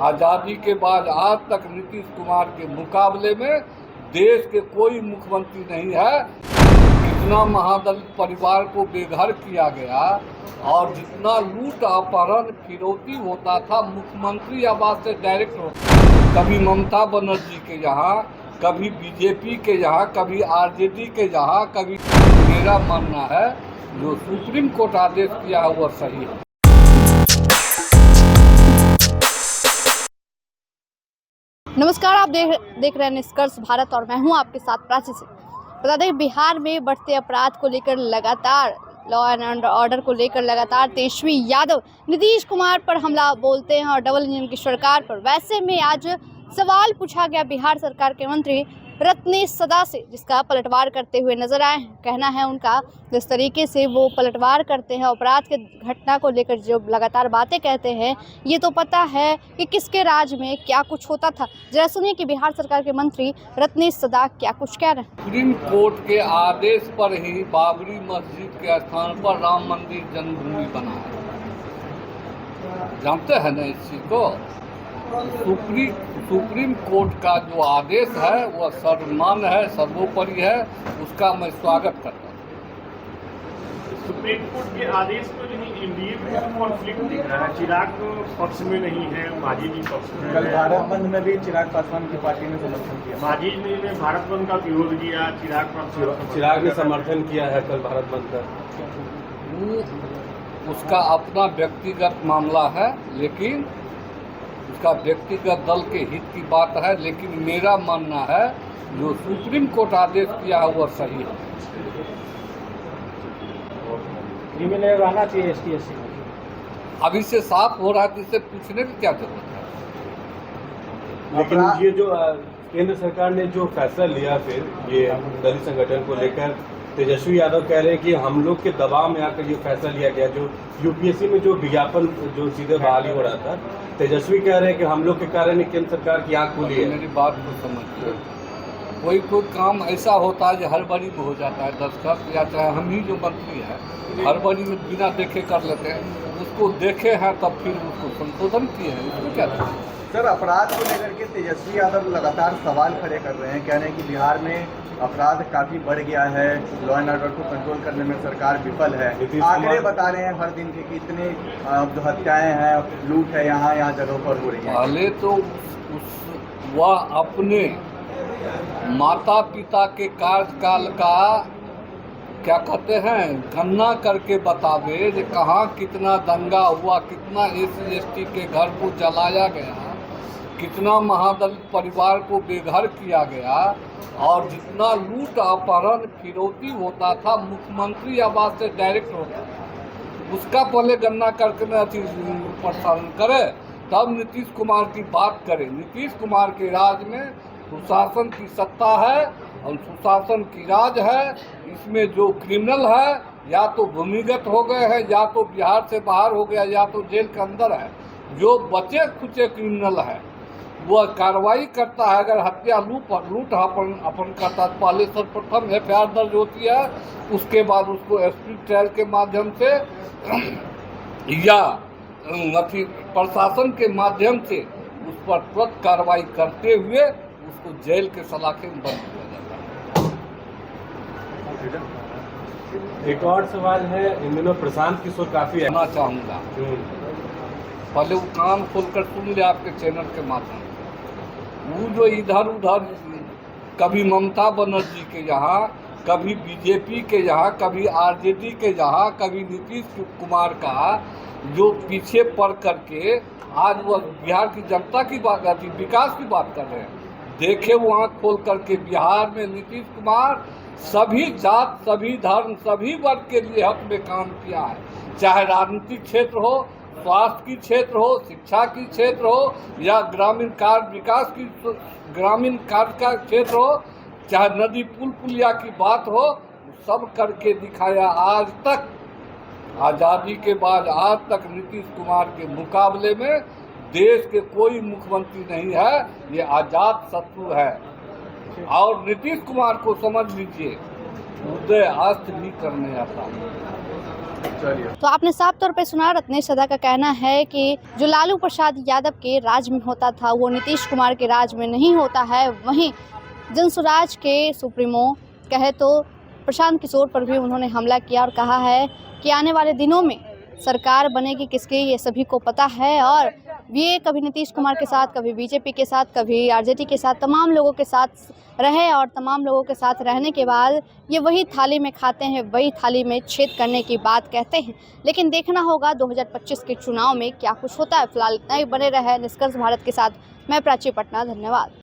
आज़ादी के बाद आज तक नीतीश कुमार के मुकाबले में देश के कोई मुख्यमंत्री नहीं है। कितना महादलित परिवार को बेघर किया गया और जितना लूट अपहरण फिरौती होता था मुख्यमंत्री आवास से डायरेक्ट होता, कभी ममता बनर्जी के यहाँ, कभी बीजेपी के यहाँ, कभी आरजेडी के यहाँ, कभी। मेरा मानना है जो सुप्रीम कोर्ट आदेश किया है वह सही है। नमस्कार, आप देख रहे हैं निष्कर्ष भारत और मैं हूं आपके साथ प्राची से। बता दें, बिहार में बढ़ते अपराध को लेकर लगातार लॉ एंड ऑर्डर को लेकर लगातार तेजस्वी यादव नीतीश कुमार पर हमला बोलते हैं और डबल इंजन की सरकार पर। वैसे में आज सवाल पूछा गया बिहार सरकार के मंत्री रत्नेश सदा से, जिसका पलटवार करते हुए नजर आए हैं। कहना है उनका जिस तरीके से वो पलटवार करते हैं अपराध के घटना को लेकर, जो लगातार बातें कहते हैं, ये तो पता है कि किसके राज में क्या कुछ होता था। जरा सुनिए कि बिहार सरकार के मंत्री रत्नेश सदा क्या कुछ कह रहे हैं। सुप्रीम कोर्ट के आदेश पर ही बाबरी मस्जिद के स्थान पर राम मंदिर जन्मभूमि बना है। जानते हैं ना इस चीज को। सुप्रीम कोर्ट का जो आदेश है वह सर्वमान्य है, सर्वोपरि है, उसका मैं स्वागत करता हूँ। सुप्रीम कोर्ट के आदेश को जो एनडीए में कॉन्फ्लिक्ट दिख रहा है, चिराग पक्ष में नहीं है, माजिद जी पक्ष में। कल भारत बंद में भी चिराग पासवान की पार्टी ने समर्थन किया। माजिद ने भारत बंद का विरोध किया, चिराग ने समर्थन किया है कल भारत बंद का। उसका अपना व्यक्तिगत मामला है, लेकिन उसका व्यक्तिगत दल के हित की बात है। लेकिन मेरा मानना है जो सुप्रीम कोर्ट आदेश किया है वह सही है। रहना चाहिए एसटी-एससी। अभी से साफ हो रहा है, इससे पूछने की क्या जरूरत है। लेकिन ये जो केंद्र सरकार ने जो फैसला लिया, फिर ये दलित संगठन को लेकर तेजस्वी यादव कह रहे हैं कि हम लोग के दबाव में आकर ये फैसला लिया गया। जो यूपीएससी में जो विज्ञापन जो सीधे बहाली हो रहा था, तेजस्वी कह रहे हैं कि हम लोग के कारण ही केंद्र सरकार की आंख खुली है। मेरी बात को समझिए, कोई काम ऐसा होता है जो हड़बड़ी में हो जाता है, दस्तखत या चाहे हम ही जो मंत्री है हड़बड़ी में बिना देखे कर लेते हैं। उसको देखे हैं तब फिर उसको संशोधन किए हैं, इसमें क्या था। सर, अपराध को लेकर के तेजस्वी यादव लगातार सवाल खड़े कर रहे हैं। कह रहे हैं कि बिहार में अपराध काफी बढ़ गया है, लॉ एंड ऑर्डर को कंट्रोल करने में सरकार विफल है। आंकड़े बता रहे हैं हर दिन के कि इतने जो हत्याएं हैं, लूट है, यहाँ जगहों पर हो रही है। पहले तो वह अपने माता पिता के कार्यकाल का क्या कहते हैं गणना करके बतावे कि कहाँ कितना दंगा हुआ, कितना SC/ST के घर को जलाया गया, कितना महादलित परिवार को बेघर किया गया और जितना लूट अपहरण फिरौती होता था मुख्यमंत्री आवास से डायरेक्ट होता था। उसका पहले गणना करके प्रसारण करे, तब नीतीश कुमार की बात करें। नीतीश कुमार के राज में सुशासन की सत्ता है और सुशासन की राज है। इसमें जो क्रिमिनल है या तो भूमिगत हो गए हैं, या तो बिहार से बाहर हो गया, या तो जेल के अंदर है। जो बचे खुचे क्रिमिनल है वह कार्रवाई करता है। अगर हत्या लूट अपन करता है, पहले सर्वप्रथम FIR दर्ज होती है, उसके बाद उसको SP ट्रायल के माध्यम से या प्रशासन के माध्यम से उस पर तुरंत कार्रवाई करते हुए उसको जेल के सलाखे में बंद किया जाता है। एक और सवाल है, इन दिनों प्रशांत किशोर काफी कहना चाहूँगा, पहले वो कान खोलकर सुन ले आपके चैनल के माध्यम से। वो जो इधर उधर कभी ममता बनर्जी के यहाँ, कभी बीजेपी के यहाँ, कभी आरजेडी के यहाँ, कभी नीतीश कुमार का जो पीछे पड़ करके आज वह बिहार की जनता की बात आती, विकास की बात कर रहे हैं। देखे वो आँख खोल करके बिहार में नीतीश कुमार सभी जात, सभी धर्म, सभी वर्ग के लिए हक में काम किया है। चाहे राजनीतिक क्षेत्र हो, स्वास्थ्य की क्षेत्र हो, शिक्षा की क्षेत्र हो, या ग्रामीण कार्य विकास की ग्रामीण कार्य का क्षेत्र हो, चाहे नदी पुल पुलिया की बात हो, सब करके दिखाया। आज तक आज़ादी के बाद आज तक नीतीश कुमार के मुकाबले में देश के कोई मुख्यमंत्री नहीं है। ये आजाद शत्रु है। और नीतीश कुमार को समझ लीजिए, उदय अस्त भी करने आता है। चलिए। तो आपने साफ तौर पे सुना, रत्नेश सदा का कहना है कि जो लालू प्रसाद यादव के राज में होता था वो नीतीश कुमार के राज में नहीं होता है। वहीं जनसुराज के सुप्रीमो कहे तो प्रशांत किशोर पर भी उन्होंने हमला किया और कहा है कि आने वाले दिनों में सरकार बनेगी किसकी ये सभी को पता है। और ये कभी नीतीश कुमार के साथ, कभी बीजेपी के साथ, कभी आरजेडी के साथ, तमाम लोगों के साथ रहे और तमाम लोगों के साथ रहने के बाद ये वही थाली में खाते हैं, वही थाली में छेद करने की बात कहते हैं। लेकिन देखना होगा 2025 के चुनाव में क्या कुछ होता है। फिलहाल इतना ही, बने रहे निष्कर्ष भारत के साथ। मैं प्राची पटना, धन्यवाद।